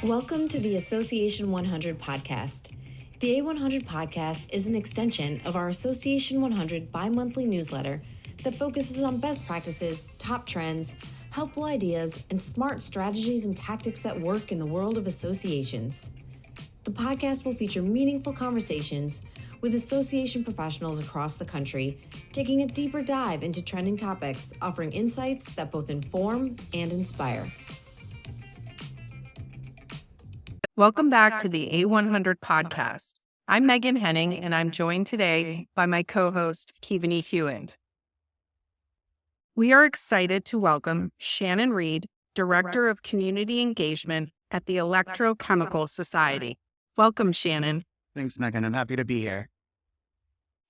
Welcome to the Association 100 podcast. The A100 podcast is an extension of our Association 100 bi-monthly newsletter that focuses on best practices, top trends, helpful ideas, and smart strategies and tactics that work in the world of associations. The podcast will feature meaningful conversations with association professionals across the country, taking a deeper dive into trending topics, offering insights that both inform and inspire. Welcome back to the A100 podcast. I'm Megan Henning, and I'm joined today by my co-host, Keevany Hewitt. We are excited to welcome Shannon Reed, Director of Community Engagement at the Electrochemical Society. Welcome, Shannon. Thanks, Megan. I'm happy to be here.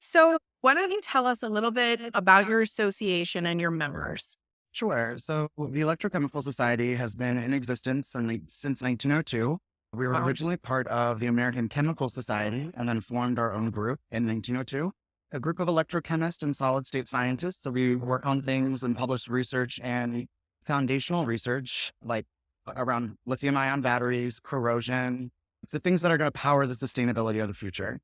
So why don't you tell us a little bit about your association and your members? Sure. So the Electrochemical Society has been in existence since 1902. We were originally part of the American Chemical Society and then formed our own group in 1902, a group of electrochemists and solid-state scientists. So we work on things and publish research and foundational research like around lithium-ion batteries, corrosion, the things that are going to power the sustainability of the future.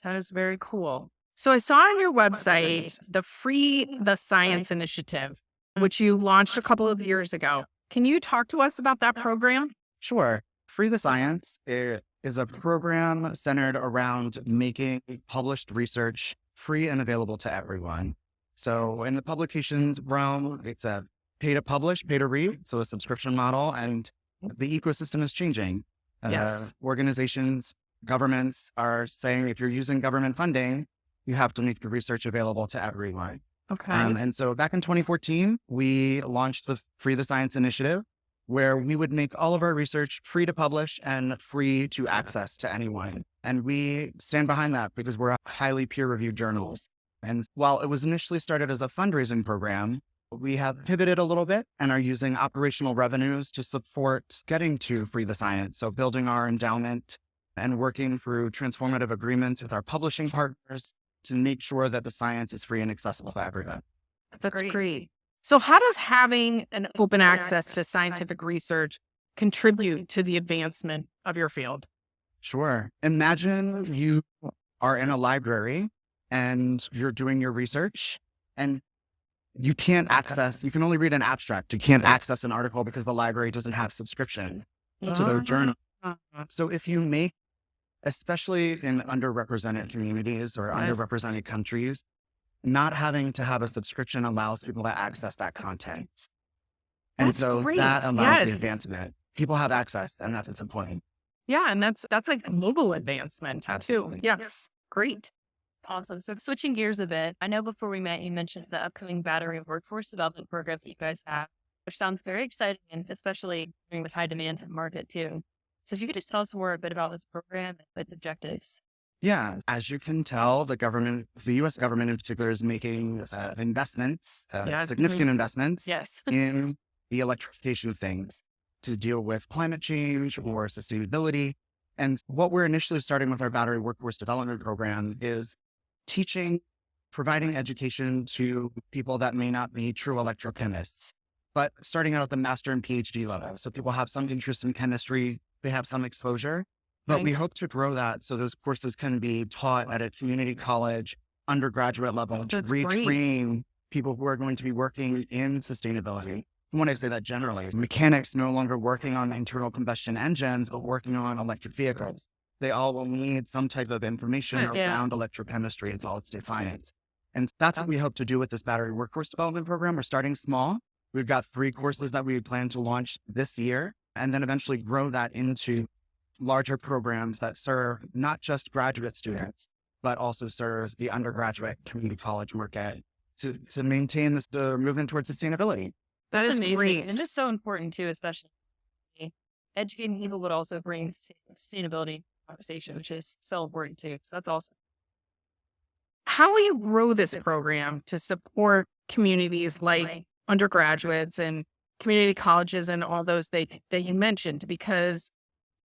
That is very cool. So I saw on your website the Free the Science Initiative, which you launched a couple of years ago. Can you talk to us about that program? Sure. Free the Science is a program centered around making published research free and available to everyone. So in the publications realm, it's a pay to publish, pay to read, so a subscription model, and the ecosystem is changing. Yes. Organizations, governments are saying if you're using government funding, you have to make the research available to everyone. Okay. And so back in 2014, we launched the Free the Science Initiative, where we would make all of our research free to publish and free to access to anyone. And we stand behind that because we're a highly peer-reviewed journals. And while it was initially started as a fundraising program, we have pivoted a little bit and are using operational revenues to support getting to Free the Science. So building our endowment and working through transformative agreements with our publishing partners to make sure that the science is free and accessible to everyone. That's great. So how does having an open access to scientific research contribute to the advancement of your field? Sure. Imagine you are in a library and you're doing your research and you can only read an abstract. You can't access an article because the library doesn't have subscription to their journal. So if you make, especially in underrepresented communities or underrepresented countries, not having to have a subscription allows people to access that content. And That's so great. that allows the Yes. advancement. People have access, and that's what's important. Yeah, and that's like global advancement too. Absolutely. Yes. Great. Awesome. So switching gears a bit, I know before we met, you mentioned the upcoming battery workforce development program that you guys have, which sounds very exciting, and especially during the high demands in the market too. So if you could just tell us more a bit about this program and its objectives. Yeah, as you can tell, the U.S. government in particular is making investments, Yes. significant investments Yes. in the electrification of things to deal with climate change or sustainability. And what we're initially starting with our battery workforce development program is providing education to people that may not be true electrochemists, but starting out at the master and PhD level. So people have some interest in chemistry, they have some exposure. But we hope to grow that so those courses can be taught at a community college, undergraduate level to That's great. retrain people who are going to be working in sustainability. And when I say that generally, mechanics no longer working on internal combustion engines, but working on electric vehicles. They all will need some type of information Yeah. around electrochemistry and solid-state science. And that's what we hope to do with this battery workforce development program. We're starting small. We've got 3 courses that we plan to launch this year, and then eventually grow that into larger programs that serve not just graduate students, but also serve the undergraduate community college market to maintain the movement towards sustainability. That That's is amazing. great. And just so important too, especially educating people, but also bringing sustainability conversation, which is so important too. So that's awesome. How will you grow this program to support communities like undergraduates and community colleges and all those that you mentioned? Because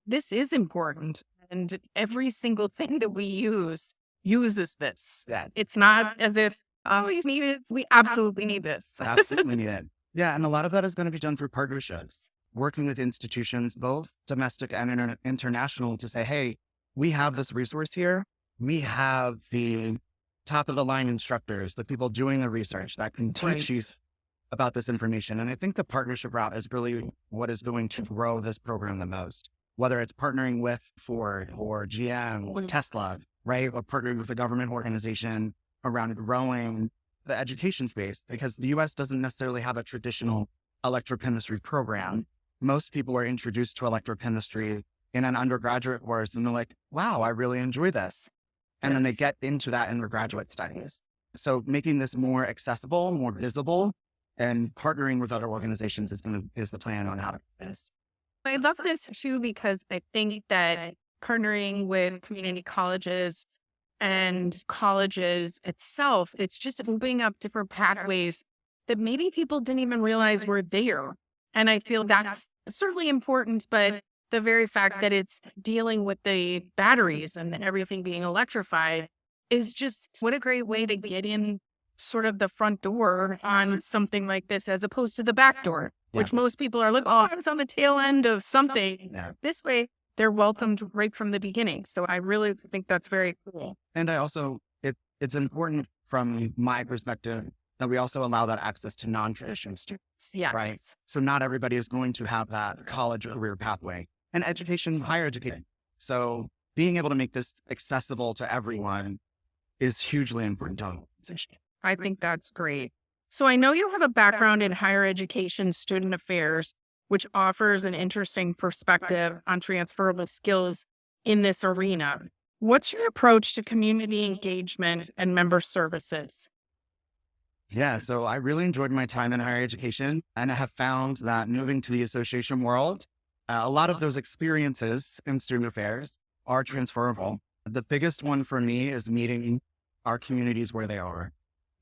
this is important, and every single thing that we use uses this. Yeah. It's not as if, oh, you need it. We absolutely need this. Absolutely need it. Yeah. And a lot of that is going to be done through partnerships. working with institutions, both domestic and international, to say, hey, we have this resource here. We have the top of the line instructors, the people doing the research that can teach you about this information. And I think the partnership route is really what is going to grow this program the most, whether it's partnering with Ford or GM or Tesla, right? Or partnering with a government organization around growing the education space, because the US doesn't necessarily have a traditional electrochemistry program. Most people are introduced to electrochemistry in an undergraduate course and they're like, wow, I really enjoy this. And then they get into that undergraduate studies. So making this more accessible, more visible, and partnering with other organizations is the plan on how to do this. I love this too, because I think that partnering with community colleges and colleges itself, it's just opening up different pathways that maybe people didn't even realize were there. And I feel that's certainly important, but the very fact that it's dealing with the batteries and everything being electrified is just what a great way to get in sort of the front door on something like this, as opposed to the back door, which most people are like, oh, I was on the tail end of something. This way, they're welcomed right from the beginning. So I really think that's very cool. And I also, it's important from my perspective that we also allow that access to non-traditional students. Yes. Right. So not everybody is going to have that college career pathway and education, higher education. So being able to make this accessible to everyone is hugely important to our organization. I think that's great. So I know you have a background in higher education student affairs, which offers an interesting perspective on transferable skills in this arena. What's your approach to community engagement and member services? Yeah, so I really enjoyed my time in higher education, and I have found that moving to the association world, a lot of those experiences in student affairs are transferable. The biggest one for me is meeting our communities where they are.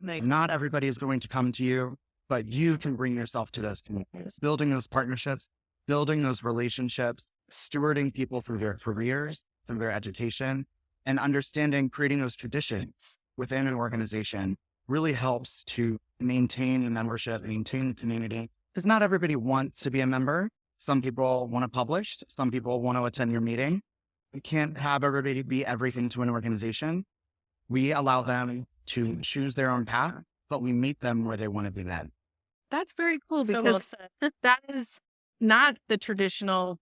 Nice. Not everybody is going to come to you, but you can bring yourself to those communities, building those partnerships, building those relationships, stewarding people through their careers, through their education, and understanding, creating those traditions within an organization really helps to maintain the membership, maintain the community. Because not everybody wants to be a member. Some people want to publish. Some people want to attend your meeting. We can't have everybody be everything to an organization. We allow them to choose their own path, but we meet them where they want to be met. That's very cool, So well because said. that is not the traditional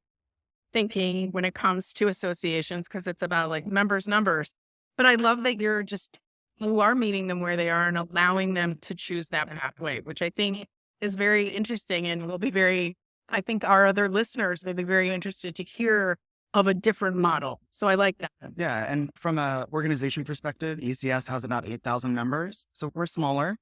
thinking when it comes to associations, because it's about like members, numbers. But I love that you are meeting them where they are and allowing them to choose that pathway, which I think is very interesting and will be I think our other listeners may be very interested to hear of a different model. So I like that. Yeah. And from an organization perspective, ECS has about 8,000 members. So we're smaller,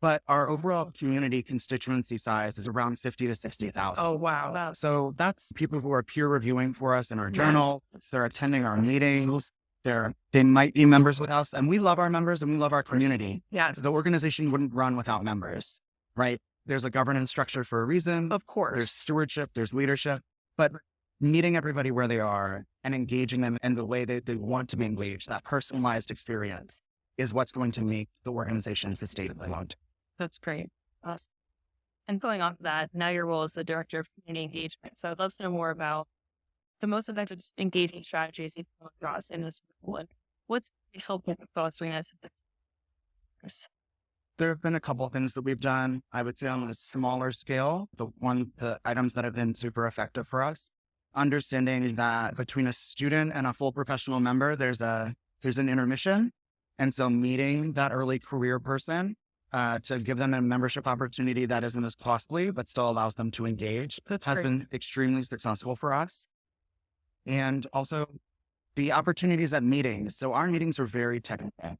but our overall community constituency size is around 50 to 60,000. Oh, wow. So that's people who are peer reviewing for us in our journal. They're attending our meetings. They might be members with us, and we love our members and we love our community. Yes. The organization wouldn't run without members, right? There's a governance structure for a reason. Of course. There's stewardship, there's leadership, but meeting everybody where they are and engaging them in the way that they want to be engaged, that personalized experience, is what's going to make the organization sustainable. That's great. Awesome. And going off of that, now your role is the director of community engagement. So I'd love to know more about the most effective engagement strategies you've come across in this role, and what's helping fostering this? There have been a couple of things that we've done, I would say on a smaller scale. The items that have been super effective for us, understanding that between a student and a full professional member, there's an intermission. And so meeting that early career person to give them a membership opportunity that isn't as costly, but still allows them to engage, has been extremely successful for us. And also the opportunities at meetings. So our meetings are very technical.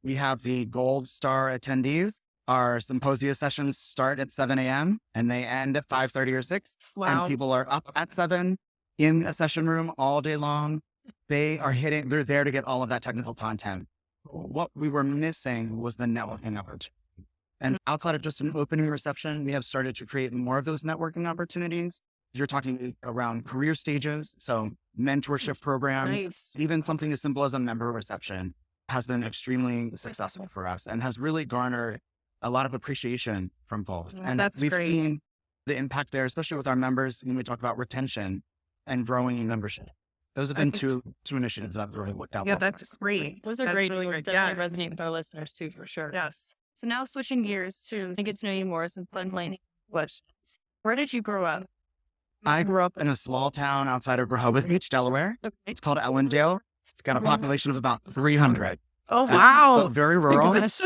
We have the gold star attendees. Our symposia sessions start at 7 a.m. and they end at 5:30 or 6. Wow. And people are up at 7 in a session room all day long. They're there to get all of that technical content. What we were missing was the networking opportunity. And outside of just an opening reception, we have started to create more of those networking opportunities. You're talking around career stages, so mentorship programs, even something as simple as a member reception has been extremely successful for us and has really garnered a lot of appreciation from folks. And That's we've great. seen the impact there, especially with our members, when we talk about retention and growing membership. Those have been two initiatives that have really worked out. Yeah, well for that's us. great. Those are That's great. really Will great. definitely Yes. resonate with our listeners too, for sure. Yes. So now switching gears to get to know you more, some fun lightning questions. Where did you grow up? I grew up in a small town outside of Rehoboth Beach, Delaware. Okay. It's called Ellendale. It's got a population of about 300. Oh, So wow. very rural. Gosh.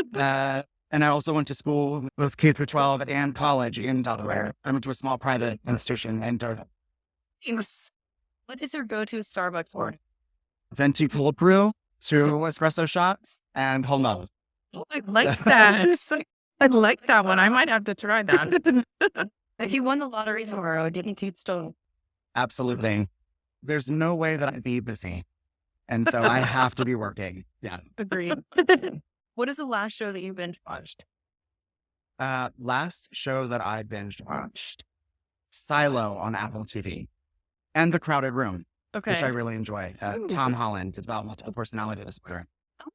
And I also went to school with K through 12 and college in Delaware. I went to a small private institution in Durham. What is your go-to Starbucks order? Venti cold brew, 2 espresso shots, and whole milk. I like that. I like that one. I might have to try that. If you won the lottery tomorrow, do you think you'd still? Absolutely. There's no way that I'd be busy. And so I have to be working. Yeah. Agreed. What is the last show that you binge watched? Last show that I binge watched, Silo on Apple TV, and The Crowded Room, Okay. which I really enjoy. Tom Holland. It's about multiple personality disorder.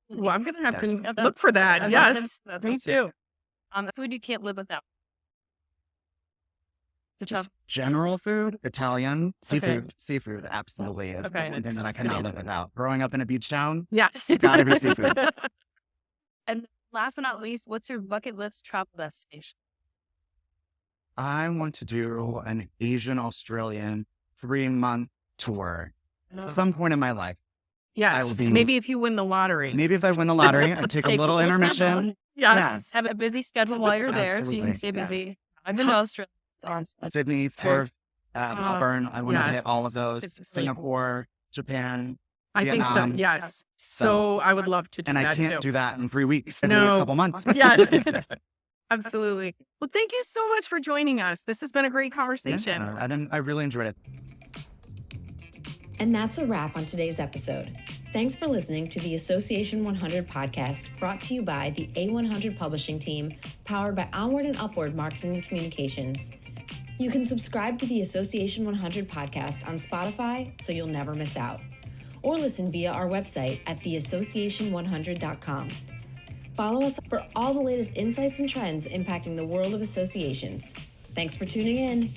Well, I'm going to have to Yeah. look for that. I love Yes. them. Me too. Food you can't live without. It's a Just tough. general food, Italian, seafood. Okay. Seafood absolutely is Okay. the one thing that I cannot live without. Growing up in a beach town, Yes. it's gotta be seafood. And last but not least, what's your bucket list travel destination? I want to do an Asian Australian 3-month tour at some point in my life. I will Yes. be- Maybe if you win the lottery. Maybe if I win the lottery, I take a little full intermission. schedule. Yes. Have a busy schedule while you're there, so you Absolutely. can stay busy. I've been to Australia. It's awesome. Sydney, Very- Perth, Melbourne. I want to yes. hit all of those. It's really Singapore, Japan. I think Vietnam. that, yes. So I would love to do And I that can't too. do that in 3 weeks. I need No. a couple months. Yes. Absolutely. Well, thank you so much for joining us. This has been a great conversation. Yeah, I really enjoyed it. And that's a wrap on today's episode. Thanks for listening to the Association 100 podcast, brought to you by the A100 publishing team, powered by Onward and Upward Marketing and Communications. You can subscribe to the Association 100 podcast on Spotify so you'll never miss out, or listen via our website at theassociation100.com. Follow us for all the latest insights and trends impacting the world of associations. Thanks for tuning in.